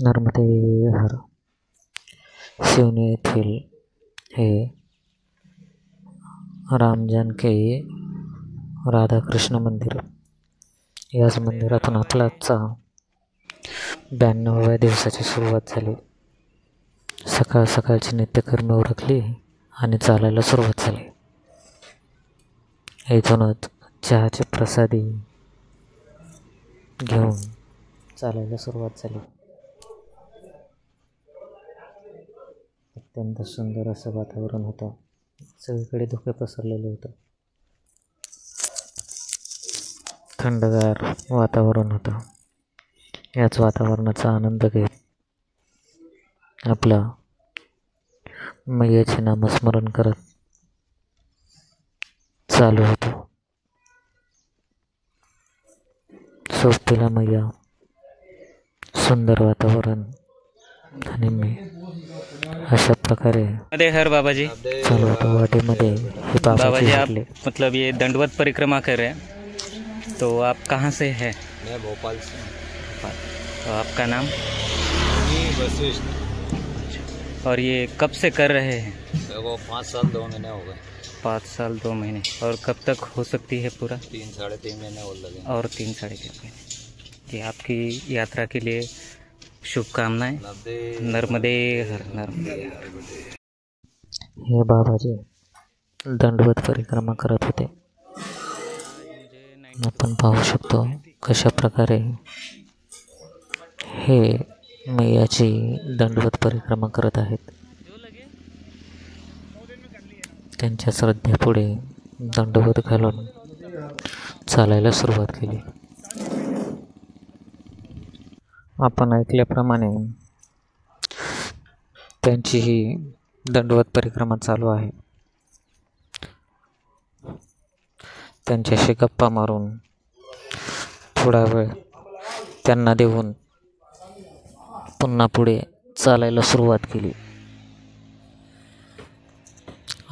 नर्मदे हर शिवने येथील हे राम जानकी राधाकृष्ण मंदिर. याच मंदिरातून आपला आजचा 92व्या दिवसाची सुरुवात झाली. सकाळ सकाळची नित्यकर्म उरकली आणि चालायला सुरुवात झाली. इथूनच चहाची प्रसादी घेऊन चालायला सुरुवात झाली. अत्यंत सुंदर असं वातावरण होतं. सगळीकडे धुके पसरलेले होतं. थंडगार वातावरण होतं. याच वातावरणाचा आनंद घेत आपला मैयाचे नामस्मरण करत चालू होतो. सोबतीला मैया, सुंदर वातावरण आणि मी अशा प्रकारे हर बाबाजी चालू होतो. वाटेमध्ये हे बाबाजी आप भेटले. मतलब ये दंडवत परिक्रमा कर रहे हैं, तो आप कहाँ से हैं? मैं भोपाल से। तो आपका नाम? वशिष्ठ। और ये कब से कर रहे हैं? वो 5 साल 2 महीने हो गए। 5 साल 2 महीने। और कब तक हो सकती है पूरा? 3 साढ़े 3 महीने और लगे। और 3 साढ़े 3 महीने। जी, आपकी यात्रा के लिए शुभकामनाएं। नर्मदे हर नर्मदे। हे बाबाजी दंडवत परिक्रमा करत होते. आपण पाहू शकतो कशा प्रकारे हे मैयाची दंडवत परिक्रमा करत आहेत. त्यांच्या श्रद्धेपुढे दंडवत घालून चालायला सुरुवात केली. आपण ऐकल्याप्रमाणे त्यांची ही दंडवत परिक्रमा चालू आहे. त्यांच्याशी गप्पा मारून थोडा वेळ त्यांना देऊन पुन्हा पुढे चालायला सुरुवात केली.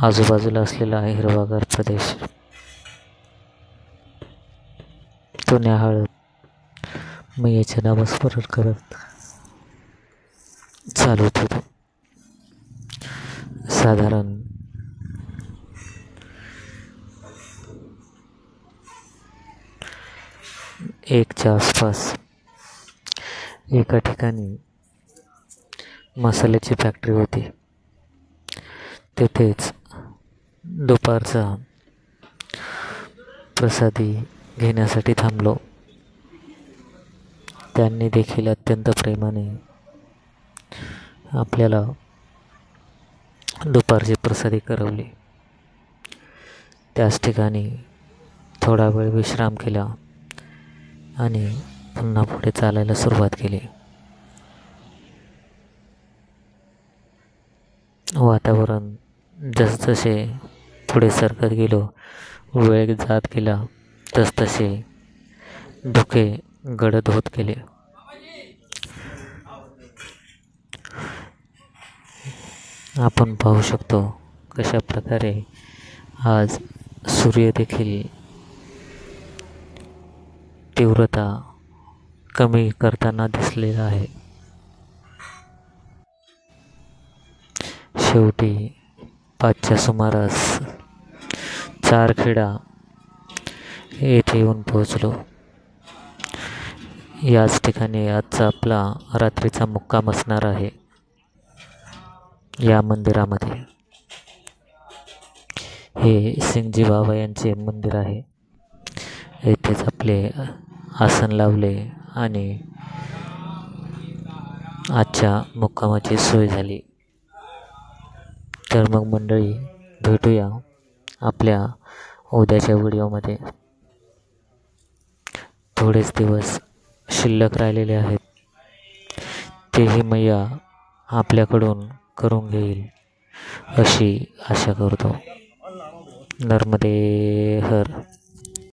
आजूबाजूला असलेला हिरवागार प्रदेश तो न्याहाळत मैयाचे नामस्मरण करत चालत होतो. साधारण 1च्या आसपास एका ठिकाणी मसाल्याची फॅक्टरी होती. तेथेच दुपारचा प्रसादी घेण्यासाठी थांबलो. त्यांनी देखील अत्यंत प्रेमाने आपल्याला दुपारची प्रसादी करवली. त्याच ठिकाणी थोडा वेळ विश्राम केला आणि पुन्हा पुढे चालायला सुरुवात केली. वातावरण जसजसे पुढे सरकत गेलो, वेळ जात गेला तसतसे धुके गडद होत गेले. आपण पाहू शकतो कशा प्रकारे आज सूर्य देखील तीव्रता कमी करताना दिसलेला आहे. शेवटी 5च्या सुमारास चारखेडा येथे येऊन पोहोचलो. याच ठिकाणी आजचा आपला रात्रीचा मुक्काम असणार आहे. या मंदिरामध्ये हे सिंगजी बाबा यांचे मंदिर आहे. येथेच आपले आसन लावले आणि आजच्या मुक्कामाची सोय झाली. तर मग मंडळी, भेटूया आपल्या उद्याच्या व्हिडिओमध्ये. थोडेच दिवस शिल्लक राहिलेले आहेत. तेही मैया आपल्याकडून करून घेईल अशी आशा करतो. नर्मदे हर.